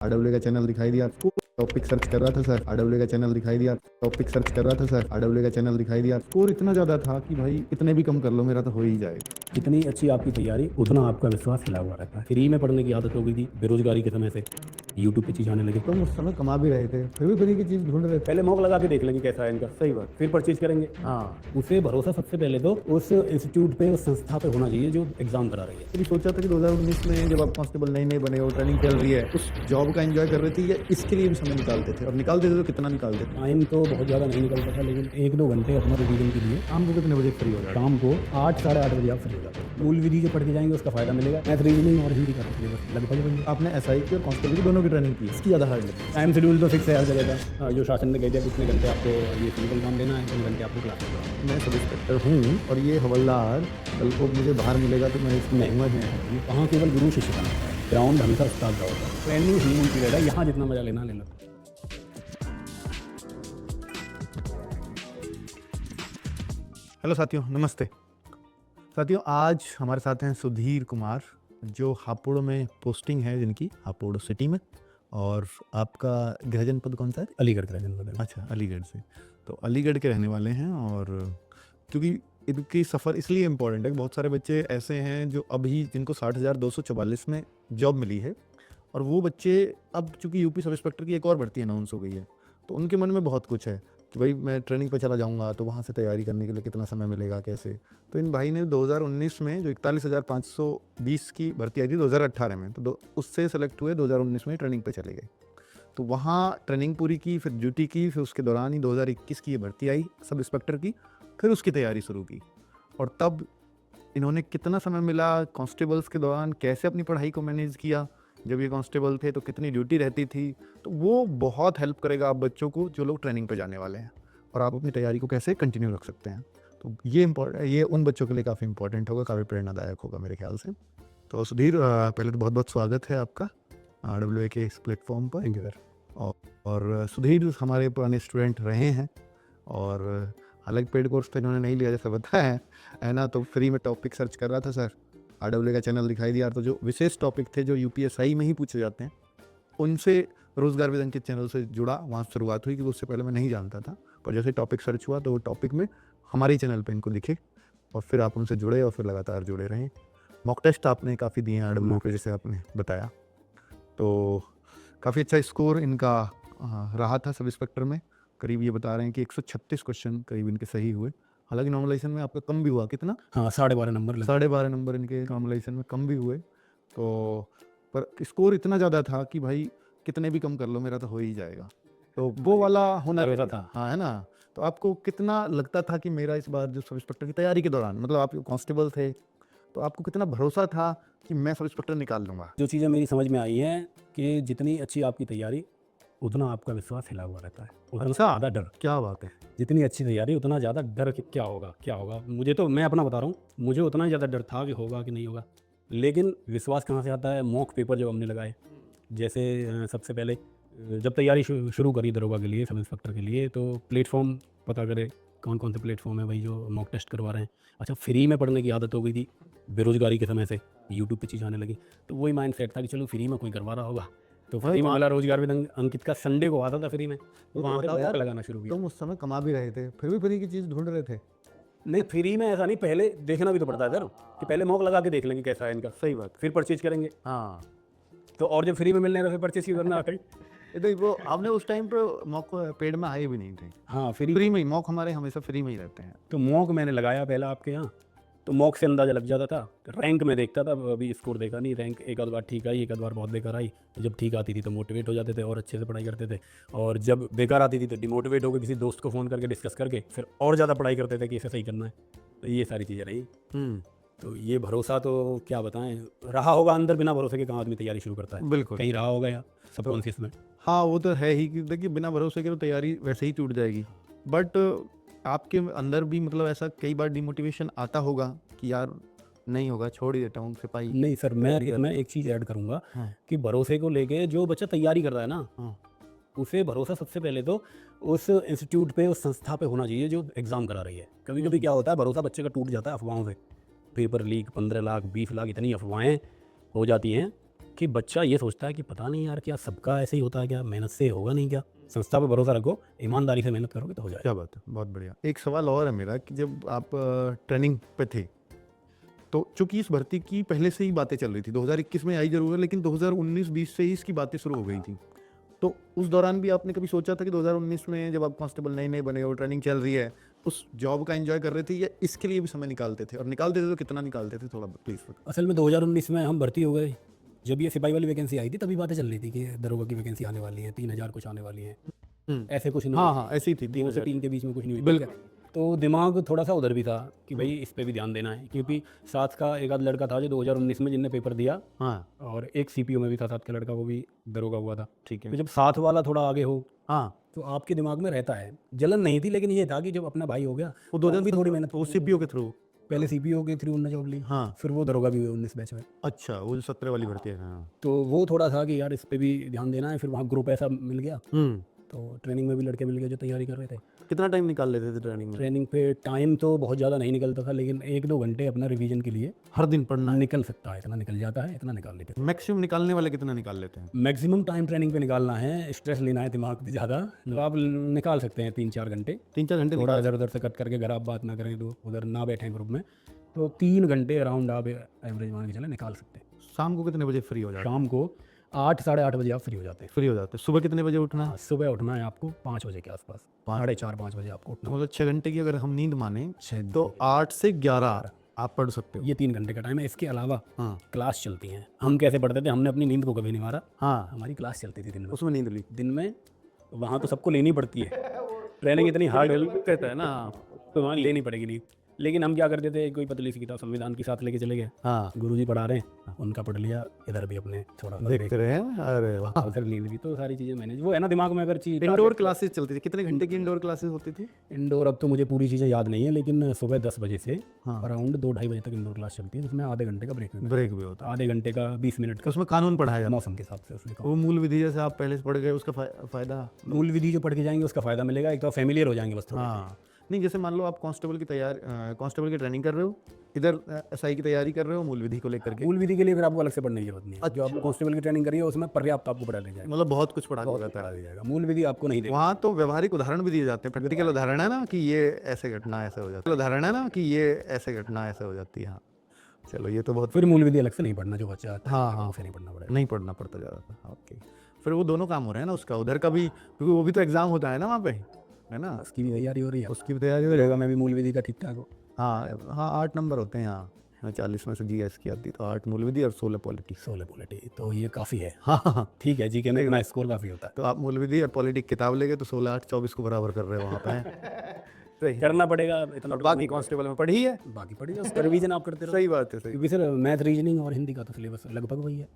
RW का channel दिखाई दिया, टॉपिक सर्च कर रहा था सर, आरडब्ल्यू का चैनल दिखाई दिया, टॉपिक सर्च कर रहा था सर, आरडब्ल्यू का चैनल दिखाई दिया, स्कोर इतना ज़्यादा था कि भाई इतने भी कम कर लो मेरा तो हो ही जाएगा। जितनी अच्छी आपकी तैयारी उतना आपका विश्वास हिला हुआ रहता है। फ्री में पढ़ने की आदत हो गई थी बेरोजगारी के समय से, यूट्यूब पे चीज आने लगे। तुम उस समय कमा भी रहे थे फिर भी फ्री की चीज़ ढूंढ रहे थे। पहले मॉक लगा के देख लेंगे कैसा है इनका, सही बात। फिर परचेज करेंगे। हाँ, उसे भरोसा सबसे पहले तो उस इंस्टीट्यूट पे, उस संस्था पे होना चाहिए जो एग्जाम करा रही है। कभी सोचा था कि 2019 में जब आप कांस्टेबल नए नए बने हो, ट्रेनिंग चल रही है, उस जॉब का एंजॉय कर रहे थे या इसके लिए भी समय निकालते थे, और निकालते थे तो कितना निकालते थे? टाइम तो बहुत ज़्यादा नहीं निकलता था, लेकिन 1-2 घंटे अपना रिवीजन के लिए शाम को कितने बजे फ्री हो जाए? शाम को 8 साढ़े 8 बजे आप फ्री हो जाते हैं। मूल विधि जो पढ़ के जाएंगे उसका फायदा मिलेगा। मैथ, रीजनिंग और हिंदी का सिलेबस लगभग वही है। आपने एसआई की और कांस्टेबल की दोनों की ट्रेनिंग की, इसकी ज़्यादा हार्ड लगी? टाइम शेड्यूल तो फिक्स है हर जगह का। जो शासन ने कह दिया कितने घंटे आपको ये फिजिकल काम देना है, 3 घंटे आपको क्लास देना है। मैं सब इंस्पेक्टर हूँ और ये हवलदार कल को मुझे बाहर मिलेगा तो मैं इसमें नहीं, ये वहाँ केवल गुरु शिष्य का नाता है। ग्राउंड हमेशा उस्ताद का होता है। ट्रेनिंग ही पीरियड है, यहाँ जितना मजा लेना ले लो। हेलो साथियों, नमस्ते साथियों। आज हमारे साथ हैं सुधीर कुमार, जो हापुड़ में पोस्टिंग है जिनकी, हापुड़ सिटी में। और आपका गृह जनपद कौन सा है? अलीगढ़ का जनपद। अच्छा, अलीगढ़ से। तो अलीगढ़ के रहने वाले हैं। और क्योंकि इनकी सफ़र इसलिए इम्पोर्टेंट है कि बहुत सारे बच्चे ऐसे हैं जो अभी जिनको 60,244 में जॉब मिली है, और वो बच्चे अब चूँकि यूपी सब इंस्पेक्टर की एक और भर्ती अनाउंस हो गई है, तो उनके मन में बहुत कुछ है कि भाई मैं ट्रेनिंग पे चला जाऊंगा तो वहाँ से तैयारी करने के लिए कितना समय मिलेगा, कैसे। तो इन भाई ने 2019 में जो 41,520 की भर्ती आई थी 2018 में, तो उससे सेलेक्ट हुए, 2019 में ट्रेनिंग पे चले गए। तो वहाँ ट्रेनिंग पूरी की, फिर ड्यूटी की, फिर उसके दौरान ही 2021 की ये भर्ती आई सब इंस्पेक्टर की, फिर उसकी तैयारी शुरू की। और तब इन्होंने कितना समय मिला कांस्टेबल्स के दौरान, कैसे अपनी पढ़ाई को मैनेज किया, जब ये कांस्टेबल थे तो कितनी ड्यूटी रहती थी, तो वो बहुत हेल्प करेगा आप बच्चों को जो लोग ट्रेनिंग पे जाने वाले हैं, और आप अपनी तैयारी को कैसे कंटिन्यू रख सकते हैं। तो ये उन बच्चों के लिए काफ़ी इंपॉर्टेंट होगा, काफ़ी प्रेरणादायक होगा मेरे ख्याल से। तो सुधीर, पहले तो बहुत बहुत स्वागत है आपका RWA के इस प्लेटफॉर्म पर। Thank you sir. और सुधीर हमारे पुराने स्टूडेंट रहे हैं, और हालांकि पेड कोर्स तो इन्होंने नहीं लिया जैसा बताया है ना, तो फ्री में टॉपिक सर्च कर रहा था सर, RWA का चैनल दिखाई दिया, तो जो विशेष टॉपिक थे जो UPSI में ही पूछे जाते हैं, उनसे रोजगार विद अंकित चैनल से जुड़ा, वहाँ शुरुआत हुई कि उससे पहले मैं नहीं जानता था, पर जैसे टॉपिक सर्च हुआ तो वो टॉपिक में हमारे चैनल पे इनको दिखे, और फिर आप उनसे जुड़े और फिर लगातार जुड़े रहे। मॉक टेस्ट आपने काफ़ी दिए हैं RWA पे, जैसे आपने बताया, तो काफ़ी अच्छा स्कोर इनका रहा था सब इंस्पेक्टर में। करीब ये बता रहे हैं कि 136 क्वेश्चन करीब इनके सही हुए। हालांकि नॉर्मलाइजेशन में आपका कम भी हुआ, कितना? हाँ, 12.5 नंबर लगे। 12.5 नंबर इनके नॉर्मलाइजेशन में कम भी हुए। तो पर स्कोर इतना ज़्यादा था कि भाई कितने भी कम कर लो मेरा तो हो ही जाएगा, तो वो वाला होना वैसा था। हाँ, है ना। तो आपको कितना लगता था कि मेरा इस बार जो सब इंस्पेक्टर की तैयारी के दौरान, मतलब आप कांस्टेबल थे, तो आपको कितना भरोसा था कि मैं सब इंस्पेक्टर निकाल लूँगा? जो चीज़ें मेरी समझ में आई हैं कि जितनी अच्छी आपकी तैयारी उतना आपका विश्वास हिला हुआ रहता है, उतना अच्छा, ज़्यादा डर। क्या बात है। जितनी अच्छी तैयारी उतना ज़्यादा डर कि क्या होगा, क्या होगा। मुझे तो, मैं अपना बता रहा हूँ, मुझे उतना ही ज़्यादा डर था कि होगा कि नहीं होगा। लेकिन विश्वास कहाँ से आता है? मॉक पेपर जब हमने लगाए, जैसे सबसे पहले जब तैयारी शुरू करी दरोगा के लिए, सब इंस्पेक्टर के लिए, तो प्लेटफॉर्म पता करें कौन कौन से प्लेटफॉर्म है भाई जो मॉक टेस्ट करवा रहे हैं। अच्छा, फ्री में पढ़ने की आदत हो गई थी बेरोजगारी के समय से, यूट्यूब पे चीज़ आने लगी, तो वही माइंड सेट था कि चलो फ्री में कोई करवा रहा होगा, तो फ्री में वाला रोजगार विद अंकित का संडे को आता था फ्री में, तो वहाँ पे मॉक लगाना शुरू किया। तुम उस समय कमा भी रहे थे फिर भी फ्री की चीज़ ढूंढ रहे थे? नहीं, फ्री में ऐसा नहीं, पहले देखना भी तो पड़ता है सर, कि पहले मॉक लगा के देख लेंगे कैसा है इनका, सही बात। फिर परचेज करेंगे। हाँ, तो और जब फ्री में मिलने लगा फिर परचेज क्यों करना आखिर? ये तो वो आपने उस टाइम पे मॉक पेड में आए भी नहीं थे। हाँ, फ्री फ्री में ही मॉक हमारे हमेशा फ्री में ही रहते हैं। तो मॉक मैंने लगाया पहला आपके यहाँ, तो मॉक से अंदाज़ा लग जाता था। रैंक में देखता था, अभी स्कोर देखा नहीं। रैंक एक आध बार ठीक आई, एक आध बार बहुत बेकार आई। जब ठीक आती थी तो मोटिवेट हो जाते थे और अच्छे से पढ़ाई करते थे, और जब बेकार आती थी तो डिमोटिवेट होकर किसी दोस्त को फ़ोन करके डिस्कस करके फिर और ज़्यादा पढ़ाई करते थे कि इसे सही करना है। तो ये सारी चीज़ें रही। तो ये भरोसा तो क्या बताएं, रहा होगा अंदर, बिना भरोसे के कहाँ आदमी तैयारी शुरू करता है। बिल्कुल। कहीं रहा होगा या सबकॉन्शियस में। हाँ, वो तो है ही कि देखिए बिना भरोसे के तो तैयारी वैसे ही टूट जाएगी। बट आपके अंदर भी मतलब ऐसा कई बार डिमोटिवेशन आता होगा कि यार नहीं होगा, छोड़ ही देता हूँ सिपाही। नहीं सर, मैं एक चीज़ ऐड करूँगा हाँ, कि भरोसे को लेके जो बच्चा तैयारी कर रहा है ना, हाँ, उसे भरोसा सबसे पहले तो उस इंस्टीट्यूट पे, उस संस्था पे होना चाहिए जो एग्ज़ाम करा रही है। कभी कभी क्या होता है, भरोसा बच्चे का टूट जाता है अफवाहों से। पेपर लीक, 15 लाख 20 लाख, इतनी अफवाहें हो जाती हैं कि बच्चा ये सोचता है कि पता नहीं यार क्या सबका ऐसे ही होता है, क्या मेहनत से होगा नहीं क्या? संस्था पे भरोसा रखो, ईमानदारी से मेहनत करोगे तो हो जाएगा। क्या बात है, बहुत बढ़िया। एक सवाल और है मेरा कि जब आप ट्रेनिंग पे थे, तो चूंकि इस भर्ती की पहले से ही बातें चल रही थी, 2021 में आई जरूर है, लेकिन 2019-20 से ही इसकी बातें शुरू हो गई थी। तो उस दौरान भी आपने कभी सोचा था कि 2019 में जब आप कांस्टेबल नए-नए बने हो, ट्रेनिंग चल रही है, उस जॉब का एंजॉय कर रहे थे या इसके लिए भी समय निकालते थे? और निकालते थे तो कितना निकालते थे? थोड़ा प्लीज़ बताओ। असल में 2019 में हम भर्ती हो गए। जब ये सिपाही वाली वैकेंसी आई थी तभी बातें चल रही थी कि दरोगा की वैकेंसी आने वाली है, 3000 कुछ आने वाली है। ऐसे कुछ नहीं, हाँ, हाँ, ऐसी ही थी 2 से 3000। 3 के बीच में कुछ नहीं हुई। बिल्कुल। तो दिमाग थोड़ा सा उधर भी था कि भाई इस पे भी ध्यान देना है, क्योंकि साथ का एक आध लड़का था जो 2019 में जिनने पेपर दिया, हाँ, और एक सीपीओ में भी था साथ का लड़का, वो भी दरोगा हुआ था। ठीक तो है। जब साथ वाला थोड़ा आगे हो हाँ, तो आपके दिमाग में रहता है। जलन नहीं थी, लेकिन ये था कि जब अपना भाई हो गया वो तो हम भी 2017 थोड़ी मेहनत वो सीपीओ के थ्रू। पहले सीपीओ के थ्रू उन्होंने जॉब ली, हाँ, फिर वो दरोगा भी हुए 19 बैच में। अच्छा, वो जो 17 वाली भर्ती है। हाँ। तो वो थोड़ा था कि यार इस पे भी ध्यान देना है। फिर वहाँ ग्रुप ऐसा मिल गया, तो ट्रेनिंग में भी लड़के मिल गए जो तैयारी कर रहे थे। कितना टाइम निकाल लेते थे ट्रेनिंग में? ट्रेनिंग पे टाइम तो बहुत ज़्यादा नहीं निकलता था, लेकिन 1-2 घंटे अपना रिवीजन के लिए हर दिन पढ़ना है? निकल सकता है, इतना निकल जाता है, इतना निकाल लेते थे। मैक्सिमम निकालने वाले कितना निकाल लेते हैं? मैक्सिमम टाइम ट्रेनिंग पे निकालना है, स्ट्रेस लेना है दिमाग पे ज़्यादा, तो आप निकाल सकते हैं 3-4 घंटे। 3-4 घंटे थोड़ा इधर उधर से कट करके, अगर आप बात ना करें तो उधर ना बैठें ग्रुप में, तो 3 घंटे अराउंड आप एवरेज मान के चलें निकाल सकते हैं। शाम को कितने बजे फ्री हो जाते? शाम को 8 साढ़े 8 बजे आप फ्री हो जाते हैं। फ्री हो जाते? सुबह कितने बजे उठना है? हाँ, सुबह उठना है आपको 5 बजे के आसपास, 4:30-5 बजे आपको उठना मतलब 6 घंटे की अगर हम नींद माने है। तो 8 से 11 आप पढ़ सकते हो। ये 3 घंटे का टाइम है। इसके अलावा हाँ, क्लास चलती हैं। हम कैसे पढ़ते थे, हमने अपनी नींद को कभी नहीं मारा। हाँ, हमारी क्लास चलती थी दिन में। उसमें नींद ली। दिन में वहाँ तो सबको लेनी पड़ती है, ट्रेनिंग इतनी हार्ड कहता है ना। तो वहाँ लेनी पड़ेगी नींद। लेकिन हम क्या करते थे, कोई पतली सी किताब संविधान की साथ लेके चले गए, हाँ, गुरुजी पढ़ा रहे हैं, उनका पढ़ लिया, इधर भी अपने थोड़ा देखते रहे हैं। अरे वाह। उधर नींद भी, तो सारी चीज़ें मैनेज। वो है ना दिमाग में अगर चीज़ इंडोर क्लासेस चलती थी, कितने घंटे की इंडोर क्लासेस होती थी? इंडोर, अब तो मुझे पूरी चीज़ें याद नहीं है, लेकिन सुबह 10 बजे से हाँ, अराउंड 2-2:30 बजे तक इंडोर क्लास चलती है, जिसमें आधे घंटे का ब्रेक मिलता ब्रेक भी होता है, आधे घंटे का 20 मिनट है। का उसमें कानून पढ़ाया जाता मौसम के हिसाब से उसमें है। वो मूल विधि जैसे आप पहले से पढ़ गए, उसका फायदा। मूल विधि जो पढ़ के जाएंगे उसका फ़ायदा मिलेगा, एक तो फेमिलियर हो जाएंगे बस थोड़ा। हाँ, नहीं जैसे मान लो आप कांस्टेबल की कांस्टेबल की ट्रेनिंग कर रहे हो, इधर एसआई की तैयारी कर रहे हो मूल विधि को लेकर के। मूल विधि के लिए फिर आपको अलग से पढ़ने की जरूरत नहीं है। जो आप कांस्टेबल की ट्रेनिंग करिए उसमें पर्याप्त आपको पढ़ा दिया जाएगा, मतलब बहुत कुछ पढ़ा बहुत जाता पढ़ा है। दिया जाएगा। मूल विधि आपको नहीं देगा। वहाँ तो व्यवहारिक उदाहरण भी दिए जाते हैं, प्रैक्टिकल उदाहरण है ना कि ये ऐसे घटना ऐसे हो जाती है, उदाहरण है ना कि ये ऐसे घटना ऐसे हो जाती है। हाँ, चलो ये तो बहुत फिर मूल विधि अलग से नहीं पढ़ना, जो बच्चा आता है, हाँ, हाँ, उसे नहीं पढ़ना पड़ेगा। नहीं पढ़ना पड़ता ज़्यादा था। ओके, फिर वो दोनों काम हो रहे हैं ना उसका, उधर का भी, क्योंकि वो भी तो एग्जाम होता है ना वहाँ पे, है ना? उसकी भी तैयारी हो रही है, उसकी भी तैयारी हो रही है। रहेगा। मैं भी मूल विधि का ठीक ठाक हो। हाँ, हाँ, 8 नंबर होते हैं यहाँ। 40 में से जीएस की आती, तो 8 मूल विधि और 16 पॉलिटी। 16 पॉलिटी, तो ये काफ़ी है। हाँ, हाँ, हाँ। ठीक है जी, के में इतना स्कोर काफ़ी होता है। तो आप मूल विधि और पॉलिटिक किताब लेके तो 16, 8, 24 को बराबर कर रहे हो वहाँ पे। सही है। करना पड़ेगा इतना। और बाकी कांस्टेबल में पढ़ी है। बाकी पढ़िएगा, उसका रिवीजन आप करते रहो। सही बात है, सही। क्योंकि सर मैथ, रीजनिंग और हिंदी का तो सिलेबस लगभग वही है,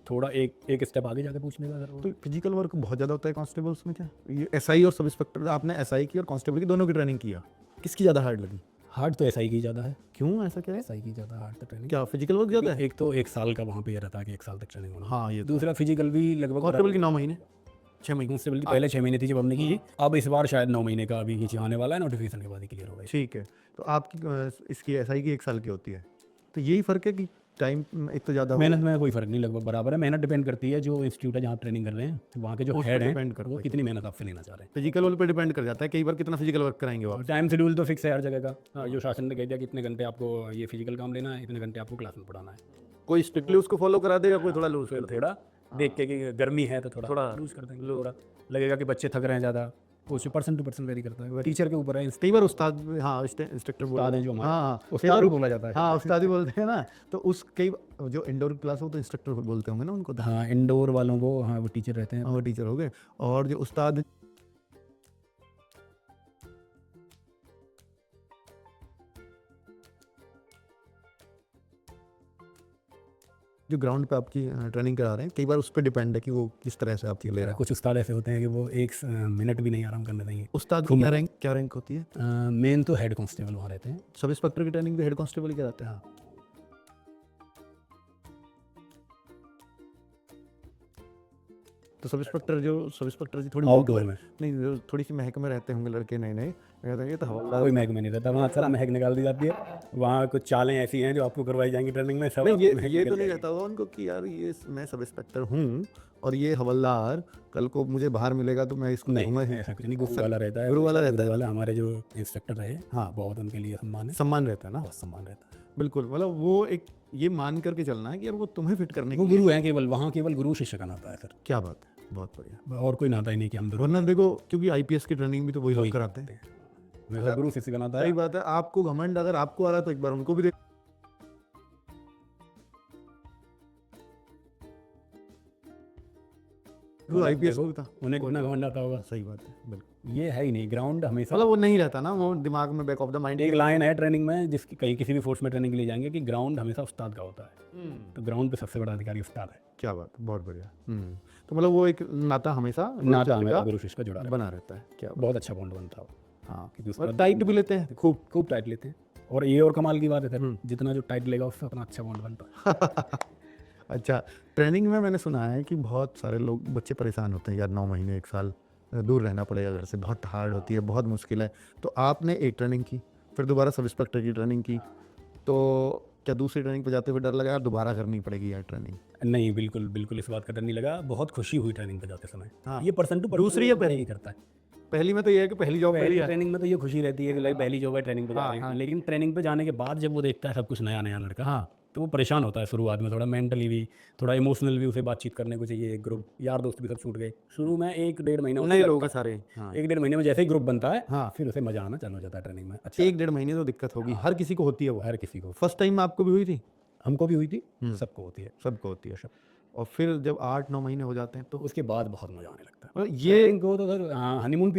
थोड़ा एक स्टेप आगे जाके पूछने का तो फिजिकल वर्क बहुत ज़्यादा होता है कांस्टेबल्स में क्या? ये एसआई और सब इंस्पेक्टर, आपने एसआई की और कांस्टेबल की दोनों की ट्रेनिंग किया, किसकी ज़्यादा हार्ड लगी? हार्ड तो एसआई की ज़्यादा है। क्यों, ऐसा क्या है? एसआई की ज़्यादा हार्ड तो ट्रेनिंग। क्या फिजिकल वर्क ज़्यादा है? एक तो 1 साल का वहाँ पे ये रहता है कि 1 साल तक ट्रेनिंग होना। हाँ, ये दूसरा फिजिकल भी लगभग कांस्टेबल की 9 महीने, 6 महीने। कांस्टेबल की पहले 6 महीने थी जब हमने की, अब इस बार शायद 9 महीने का अभी नीचे आने वाला है, नोटिफिकेशन के बाद ही क्लियर होगा। ठीक है, तो आपकी इसकी एसआई की 1 साल की होती है, तो यही फ़र्क है कि टाइम एक तो ज़्यादा मेहनत में कोई फर्क नहीं, लगभग बराबर है। मेहनत डिपेंड करती है जो इंस्टीट्यूट है जहाँ ट्रेनिंग कर रहे हैं, वहाँ के जो उस पे हेड हैं डिपेंड करता वो है। कितनी मेहनत आपसे लेना चाह रहे हैं। फिजिकल वर्क पे डिपेंड कर जाता है, कई बार कितना फिजिकल वर्क कराएंगे वो आप। टाइम शेड्यूल तो फिक्स है हर जगह का। हाँ, जो शासन ने कह दिया कि इतने घंटे आपको ये फिजिकल काम लेना है, इतने घंटे आपको क्लास में पढ़ाना है। कोई स्ट्रिक्टली उसको फॉलो करा देगा, कोई थोड़ा लूज फिर थोड़ा देख के कि गर्मी है तो थोड़ा लूज कर देंगे, थोड़ा लगेगा कि बच्चे थक रहे हैं ज़्यादा, कुछ पर्सन टू पर्सन वेरी करता है, टीचर के ऊपर है। कई बार उस्ताद, हाँ, इंस्ट्रक्टर उस्ताद हैं जो हमारे, हाँ, उस्ताद भी बोला जाता है। हाँ, उस्ताद ही बोलते हैं ना, तो उस कई जो इंडोर क्लास हो तो इंस्ट्रक्टर बोलते होंगे ना उनको, हाँ, इंडोर वालों को, हाँ, वो टीचर रहते हैं। वो टीचर हो गए। और जो उस्ताद जो ग्राउंड पे आपकी ट्रेनिंग करा रहे हैं, कई बार उस पर डिपेंड है कि वो किस तरह से आपकी ले रहा है। कुछ उस्ताद ऐसे होते हैं कि वो 1 मिनट भी नहीं आराम करने देंगे। उस्ताद की क्या रैंक होती है? मेन तो हेड कांस्टेबल वहाँ रहते हैं। सब इंस्पेक्टर की ट्रेनिंग भी हेड कांस्टेबल ही कराते हैं? हाँ। तो सब इंस्पेक्टर जी थोड़ी आउटडोर में नहीं, जो थोड़ी सी महक में रहते होंगे लड़के नए नए, कहते हैं ये तो हवलदार। कोई महक में नहीं रहता, वहाँ सारा महक निकाल दी जाती है। वहाँ कुछ चालें ऐसी हैं जो आपको करवाई जाएंगी ट्रेनिंग में, सब नहीं, आपकी महक ये निकल तो नहीं जाएगी। रहता होगा उनको कि यार ये मैं सब इंस्पेक्टर हूँ और ये हवलदार, कल को मुझे बाहर मिलेगा तो मैं इसको नहीं कहूंगा ही। ऐसा कुछ नहीं, गुरु वाला रहता है, गुरु वाला रहता है। वाला हमारे जो इंस्ट्रक्टर रहे, हाँ। बहुत उनके लिए सम्मान है, सम्मान रहता है ना, बहुत सम्मान रहता है। बिल्कुल। मतलब वो एक ये मान करके चलना है कि यार वो तुम्हें फिट करने वो के लिए। गुरु हैं केवल, वहाँ केवल गुरु शिष्य का नाता है सर, क्या बात है, बहुत बढ़िया। और कोई नाता ही नहीं कि हम दोनों वरना देखो, क्योंकि आईपीएस की ट्रेनिंग भी तो वही लोग कराते हैं। मेरा गुरु शिष्य का नाता है। सही बात है। आपको घमंड अगर आपको आ रहा है तो एक बार उनको भी देख। आईपीएस को भी था। उन्हें कितना घमंड आता होगा। सही बात है, बिल्कुल। ये है ही नहीं, ग्राउंड हमेशा मतलब वो नहीं रहता ना, वो दिमाग में बैक ऑफ द माइंड। एक लाइन है ट्रेनिंग में, जिसकी कहीं किसी भी फोर्स में ट्रेनिंग के लिए जाएंगे कि ग्राउंड हमेशा उस्ताद का होता है, तो ग्राउंड पे सबसे बड़ा अधिकारी उस्ताद है। क्या बात, बहुत बढ़िया। तो मतलब वो एक नाता हमेशा नाता हमेशा गुरु शिष्य का जुड़ा रहता बना रहता है। क्या है, बहुत अच्छा बॉन्ड बनता है। हाँ, क्योंकि और उसका टाइट भी लेते हैं। खूब खूब टाइट लेते हैं, और ये और कमाल की बात है सर, जितना जो टाइट लेगा उससे उतना अच्छा बॉन्ड बनता है। अच्छा, ट्रेनिंग में मैंने सुना है कि बहुत सारे लोग बच्चे परेशान होते हैं यार, 9 महीने 1 साल दूर रहना पड़ेगा घर से, बहुत हार्ड होती है, बहुत मुश्किल है। तो आपने एक ट्रेनिंग की, फिर दोबारा सब इंस्पेक्टर की ट्रेनिंग की, तो क्या दूसरी ट्रेनिंग पे जाते हुए डर लगा यार दोबारा करनी पड़ेगी यार ट्रेनिंग? नहीं, बिल्कुल बिल्कुल इस बात का डर नहीं लगा, बहुत खुशी हुई ट्रेनिंग पे जाते समय। हाँ। ये पर्सन टू दूसरी या पहली? ही करता है। पहली में तो ये है कि पहली जॉब पहली पहली है। ट्रेनिंग में तो ये खुशी रहती है कि लाइक पहली जॉब है, ट्रेनिंग पे जा हाँ, रहे हैं, हाँ। लेकिन ट्रेनिंग पे जाने के बाद जब वो देखता है सब कुछ नया नया लड़का, हाँ, तो वो परेशान होता है शुरुआत में, थोड़ा मेंटली भी, थोड़ा इमोशनल भी, उसे बातचीत करने को चाहिए, एक ग्रुप, यार दोस्त भी सब छूट गए शुरू में, 1-1.5 महीना उसे नए लगता लोग हैं है। सारे। हाँ, 1-1.5 महीने में जैसे ही ग्रुप बनता है, हाँ। फिर उसे मजा आना चालू हो जाता है ट्रेनिंग में। अच्छा, 1 डेढ़ महीने तो दिक्कत होगी, हर किसी को होती है वो। हर किसी को, फर्स्ट टाइम आपको भी हुई थी? हमको भी हुई थी, सबको होती है। सबको होती है। और फिर जब 8-9 महीने हो जाते हैं तो उसके बाद बहुत मजा आने लगता है। मतलब ये ट्रेनिंग को तो सर हनीमून